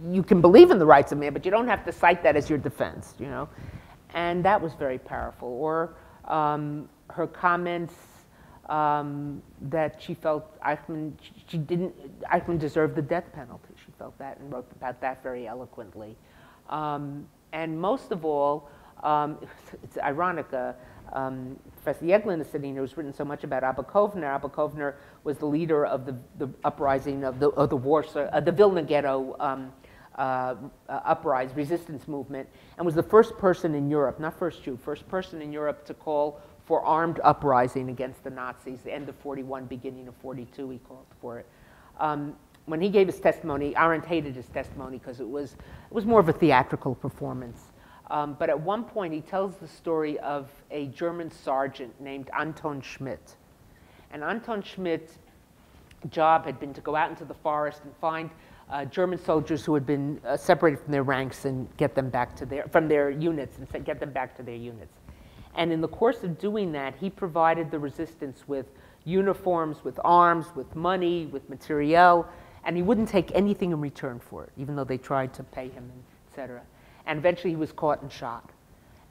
you can believe in the rights of man, but you don't have to cite that as your defense, you know. And that was very powerful. Or her comments that she felt Eichmann deserved the death penalty. She felt that and wrote about that very eloquently. And most of all, it's ironic, Professor Yeglin is sitting here, who's written so much about Abba Kovner. Abba Kovner was the leader of the uprising of the Warsaw, the Vilna Ghetto uprising, resistance movement, and was the first person in Europe, not first Jew, first person in Europe to call for armed uprising against the Nazis, the end of 41, beginning of 42, he called for it. When he gave his testimony, Arendt hated his testimony because it was more of a theatrical performance. But at one point, he tells the story of a German sergeant named Anton Schmidt. And Anton Schmidt's job had been to go out into the forest and find German soldiers who had been separated from their ranks and get them back to their units and get them back to their units. And in the course of doing that, he provided the resistance with uniforms, with arms, with money, with materiel, and he wouldn't take anything in return for it, even though they tried to pay him, et cetera. And eventually he was caught and shot.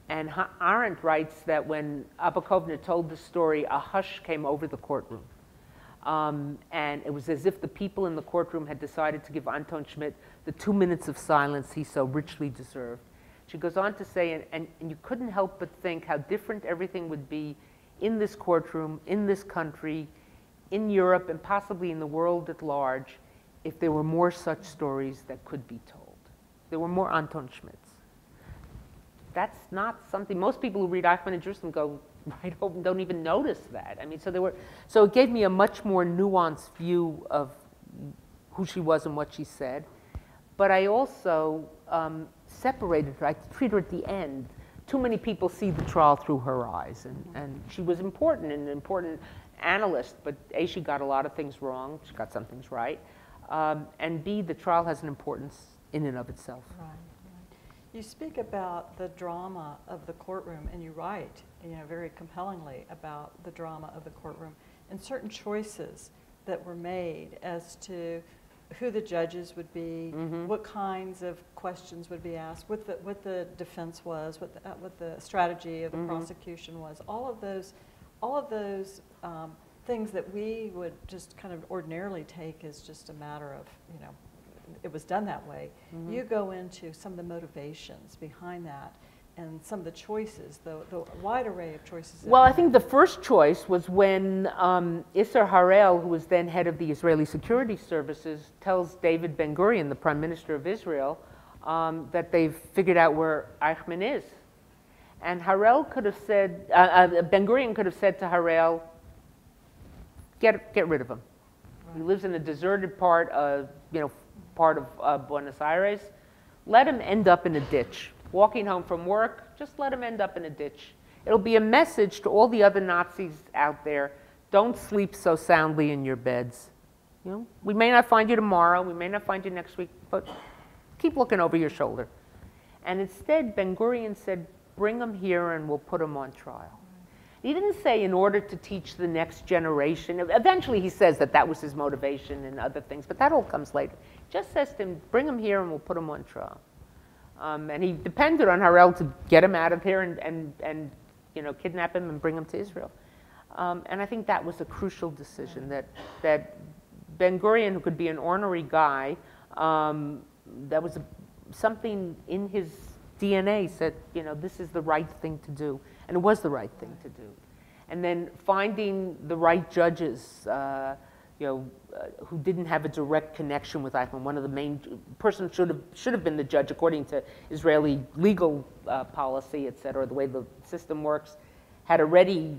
And Arendt writes that when Abba Kovner told the story, a hush came over the courtroom. And it was as if the people in the courtroom had decided to give Anton Schmidt the 2 minutes of silence he so richly deserved. She goes on to say, and you couldn't help but think how different everything would be in this courtroom, in this country, in Europe, and possibly in the world at large, if there were more such stories that could be told. There were more Anton Schmidts. That's not something, most people who read Eichmann in Jerusalem go right over and don't even notice that. I mean, so it gave me a much more nuanced view of who she was and what she said. But I also separated her. I treated her at the end. Too many people see the trial through her eyes. And she was important and an important analyst, but A, she got a lot of things wrong. She got some things right. And B, the trial has an importance in and of itself. Right, right. You speak about the drama of the courtroom, and you write, very compellingly about the drama of the courtroom and certain choices that were made as to who the judges would be, what kinds of questions would be asked, what the defense was, what the strategy of the prosecution was. All of those things that we would just kind of ordinarily take as just a matter of, it was done that way. You go into some of the motivations behind that and some of the choices, the wide array of choices. Well, I think the first choice was when Isser Harel, who was then head of the Israeli Security Services, tells David Ben-Gurion, the Prime Minister of Israel, that they've figured out where Eichmann is. And Harel could have said, Ben-Gurion could have said to Harel, get rid of him. Right. He lives in a deserted part of Buenos Aires. Let him end up in a ditch. Walking home from work, just let him end up in a ditch. It'll be a message to all the other Nazis out there, don't sleep so soundly in your beds. We may not find you tomorrow, we may not find you next week, but keep looking over your shoulder. And instead, Ben-Gurion said, bring him here and we'll put him on trial. He didn't say in order to teach the next generation. Eventually he says that was his motivation and other things, but that all comes later. Just says to him, bring him here and we'll put him on trial. And he depended on Harel to get him out of here and kidnap him and bring him to Israel. And I think that was a crucial decision, that Ben-Gurion, who could be an ornery guy, that was something in his DNA said, this is the right thing to do. And it was the right thing to do. And then finding the right judges, who didn't have a direct connection with Eichmann. One of the main person should have been the judge according to Israeli legal policy, et cetera, the way the system works, had already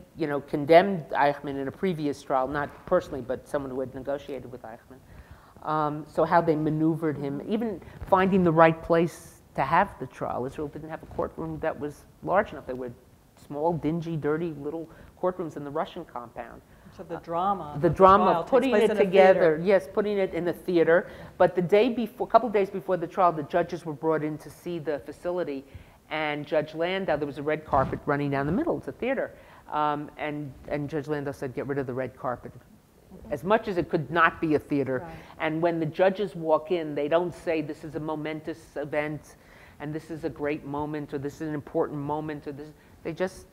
condemned Eichmann in a previous trial, not personally, but someone who had negotiated with Eichmann. So how they maneuvered him, even finding the right place to have the trial. Israel didn't have a courtroom that was large enough. They were small, dingy, dirty little courtrooms in the Russian compound. So the drama of putting it together, yes, putting it in a theater. But the day before, a couple of days before the trial, the judges were brought in to see the facility, and Judge Landau, there was a red carpet running down the middle. It's a theater, and Judge Landau said, "Get rid of the red carpet." As much as it could not be a theater. Right. And when the judges walk in, they don't say this is a momentous event, and this is a great moment, or this is an important moment, or this. They just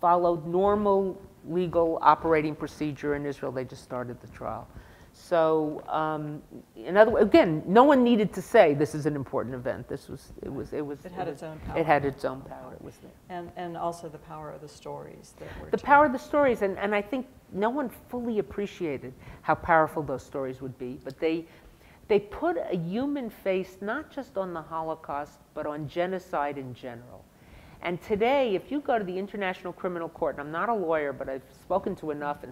followed normal legal operating procedure in Israel. They just started the trial. So, in other words, again, no one needed to say this is an important event. It had its own power. It had its own power. It was there. And also the power of the stories that were The power of the stories, and I think no one fully appreciated how powerful those stories would be, but they put a human face not just on the Holocaust, but on genocide in general. And today, if you go to the International Criminal Court, and I'm not a lawyer, but I've spoken to enough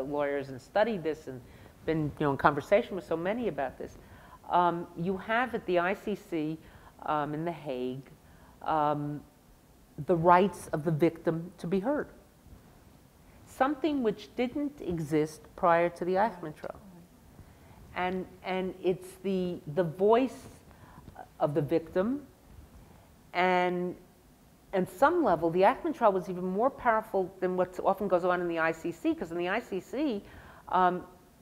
lawyers and studied this and been in conversation with so many about this, you have at the ICC in The Hague the rights of the victim to be heard. Something which didn't exist prior to the Eichmann Trial. And it's the voice of the victim, and on some level, the Eichmann Trial was even more powerful than what often goes on in the ICC, because in the ICC,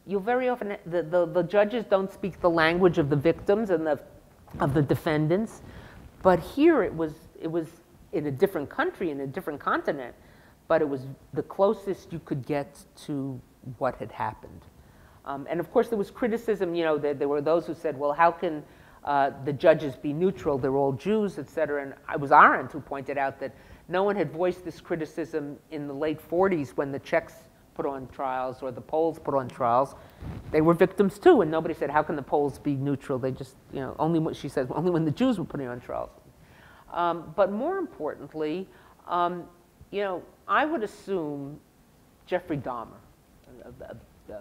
you very often, the judges don't speak the language of the victims and of the defendants, but here it was in a different country, in a different continent, but it was the closest you could get to what had happened. And of course, there was criticism, there were those who said, well, how can the judges be neutral? They're all Jews, et cetera. And it was Arendt who pointed out that no one had voiced this criticism in the late 40s when the Czechs put on trials or the Poles put on trials. They were victims too, and nobody said, how can the Poles be neutral? They just, she said, only when the Jews were putting on trials. But more importantly, I would assume Jeffrey Dahmer, the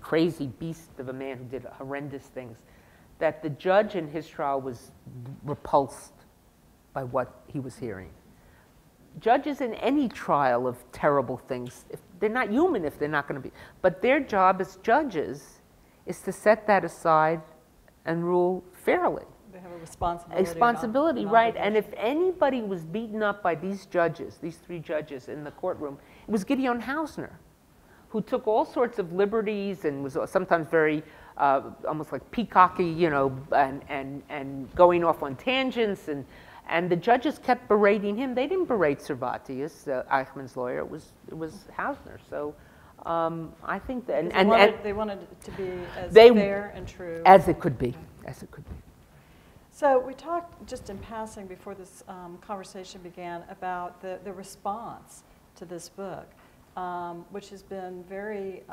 crazy beast of a man who did horrendous things, that the judge in his trial was repulsed by what he was hearing. Judges in any trial of terrible things, if they're not human if they're not going to be, but their job as judges is to set that aside and rule fairly. They have a responsibility. Responsibility, right. And if anybody was beaten up by these judges, these three judges in the courtroom, it was Gideon Hausner, who took all sorts of liberties and was sometimes very almost like peacocky, and going off on tangents, and the judges kept berating him. They didn't berate Servatius, Eichmann's lawyer. It was Hausner. So I think that they wanted it to be as fair and true as it could be, as it could be. So we talked just in passing before this conversation began about the response to this book, which has been very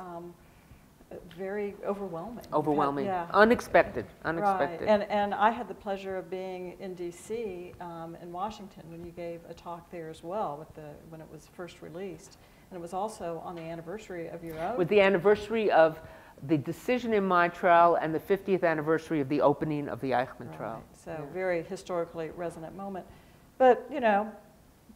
overwhelming. Overwhelming, yeah. Unexpected. Right. And I had the pleasure of being in D.C. In Washington when you gave a talk there as well when it was first released. And it was also on the anniversary of your own. With the anniversary of the decision in my trial and the 50th anniversary of the opening of the Eichmann trial. So very historically resonant moment. But, there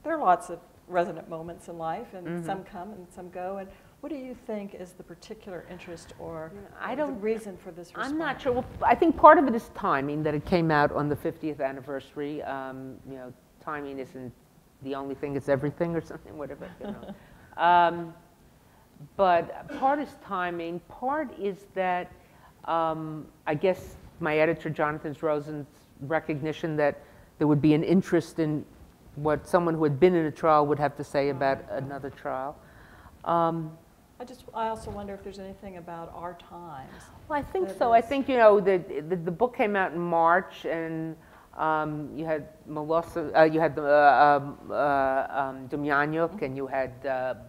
are lots of resonant moments in life, and some come and some go. And what do you think is the particular interest or the reason for this response? I'm not sure. Well, I think part of it is timing, that it came out on the 50th anniversary. Timing isn't the only thing, it's everything or something, whatever. But part is timing. Part is that I guess my editor, Jonathan Rosen's recognition that there would be an interest in what someone who had been in a trial would have to say about another trial. I also wonder if there's anything about our times. Well, I think so. I think, the book came out in March, and you had Melissa, you had Demjanjuk, and you had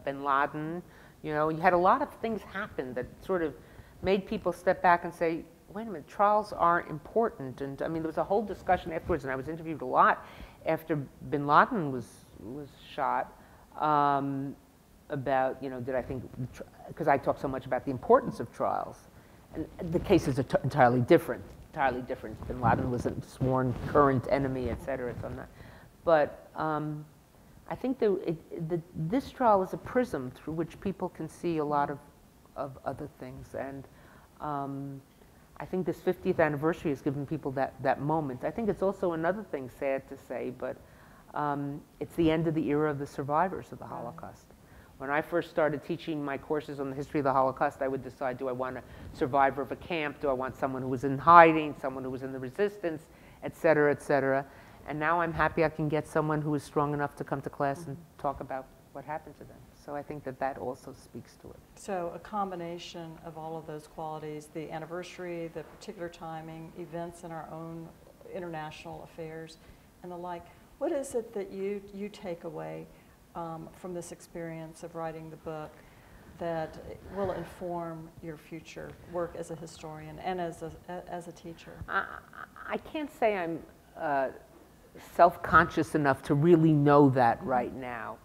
bin Laden. You had a lot of things happen that sort of made people step back and say, wait a minute, trials are important. And I mean, there was a whole discussion afterwards, and I was interviewed a lot after bin Laden was shot about, did I think, because I talk so much about the importance of trials. And the cases are entirely different. Bin Laden was a sworn current enemy, et cetera. So but I think this trial is a prism through which people can see a lot of other things. And I think this 50th anniversary has given people that moment. I think it's also another thing, sad to say, but it's the end of the era of the survivors of the Holocaust. When I first started teaching my courses on the history of the Holocaust, I would decide, do I want a survivor of a camp? Do I want someone who was in hiding, someone who was in the resistance, et cetera, et cetera. And now I'm happy I can get someone who is strong enough to come to class and talk about what happened to them. So I think that that also speaks to it. So a combination of all of those qualities, the anniversary, the particular timing, events in our own international affairs, and the like. What is it that you take away from this experience of writing the book that will inform your future work as a historian and as a teacher? I can't say I'm self-conscious enough to really know that right now.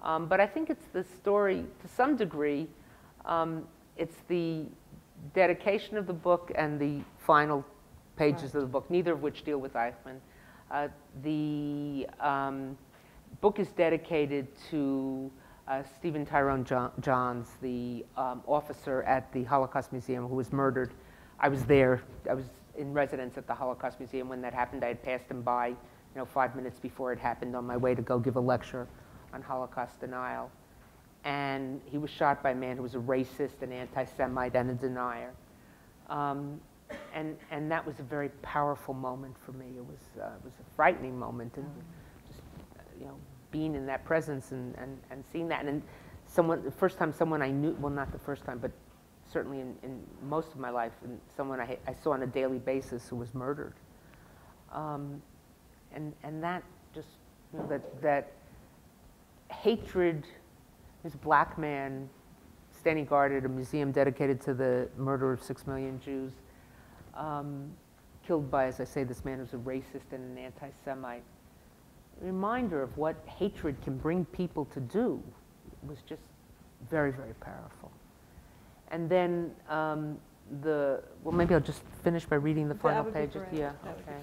But I think it's the story, to some degree, it's the dedication of the book and the final pages of the book, neither of which deal with Eichmann. The book is dedicated to Stephen Tyrone Johns, the officer at the Holocaust Museum who was murdered. I was there. I was in residence at the Holocaust Museum when that happened. I had passed him by, 5 minutes before it happened on my way to go give a lecture on Holocaust denial. And he was shot by a man who was a racist, an anti-Semite, and a denier. And that was a very powerful moment for me. It was a frightening moment, and just being in that presence and seeing that. And the first time someone I knew, well, not the first time, but certainly in most of my life, and someone I saw on a daily basis who was murdered. And that just, that hatred, this black man standing guard at a museum dedicated to the murder of 6 million Jews, killed by, as I say, this man who's a racist and an anti-Semite. A reminder of what hatred can bring people to do was just very, very powerful. And then well, maybe I'll just finish by reading the final pages. Yeah, okay.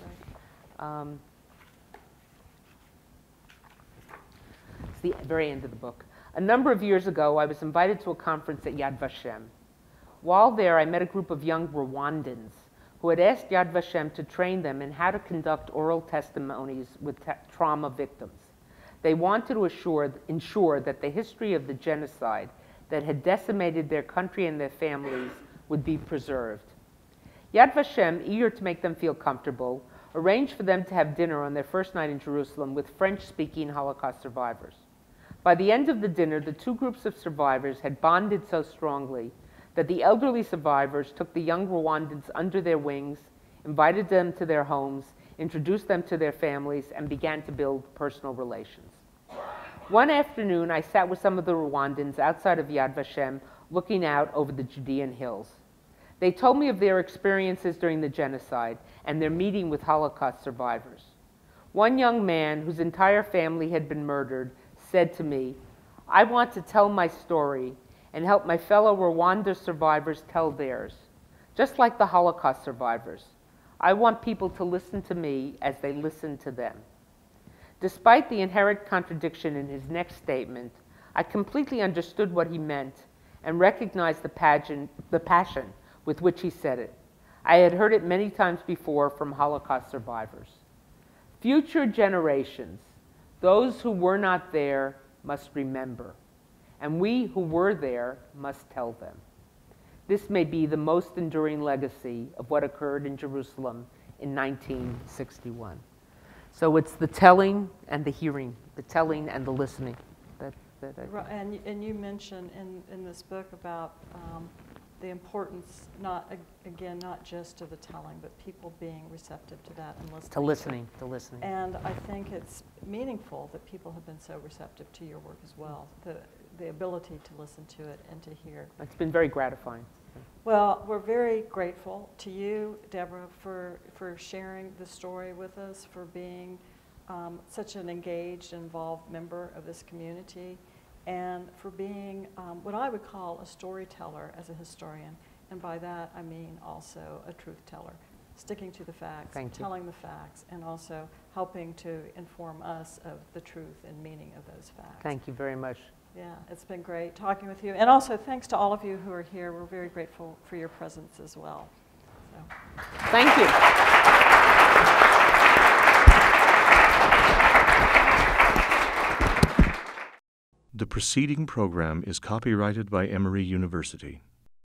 It's the very end of the book. A number of years ago, I was invited to a conference at Yad Vashem. While there, I met a group of young Rwandans who had asked Yad Vashem to train them in how to conduct oral testimonies with trauma victims. They wanted to ensure that the history of the genocide that had decimated their country and their families would be preserved. Yad Vashem, eager to make them feel comfortable, arranged for them to have dinner on their first night in Jerusalem with French-speaking Holocaust survivors. By the end of the dinner, the two groups of survivors had bonded so strongly that the elderly survivors took the young Rwandans under their wings, invited them to their homes, introduced them to their families, and began to build personal relations. One afternoon, I sat with some of the Rwandans outside of Yad Vashem, looking out over the Judean hills. They told me of their experiences during the genocide and their meeting with Holocaust survivors. One young man, whose entire family had been murdered, said to me, "I want to tell my story and help my fellow Rwanda survivors tell theirs. Just like the Holocaust survivors, I want people to listen to me as they listen to them." Despite the inherent contradiction in his next statement, I completely understood what he meant and recognized the passion with which he said it. I had heard it many times before from Holocaust survivors. Future generations, those who were not there, must remember, and we who were there must tell them. This may be the most enduring legacy of what occurred in Jerusalem in 1961. So it's the telling and the hearing, the telling and the listening. And you mention in this book about the importance, not just of the telling, but people being receptive to that and listening. To listening. And I think it's meaningful that people have been so receptive to your work as well, the ability to listen to it and to hear. It's been very gratifying. Well, we're very grateful to you, Deborah, for sharing the story with us, for being such an engaged and involved member of this community, and for being what I would call a storyteller as a historian. And by that, I mean also a truth teller, sticking to the facts, telling the facts, and also helping to inform us of the truth and meaning of those facts. Thank you very much. Yeah, it's been great talking with you. And also, thanks to all of you who are here. We're very grateful for your presence as well. So. Thank you. The preceding program is copyrighted by Emory University.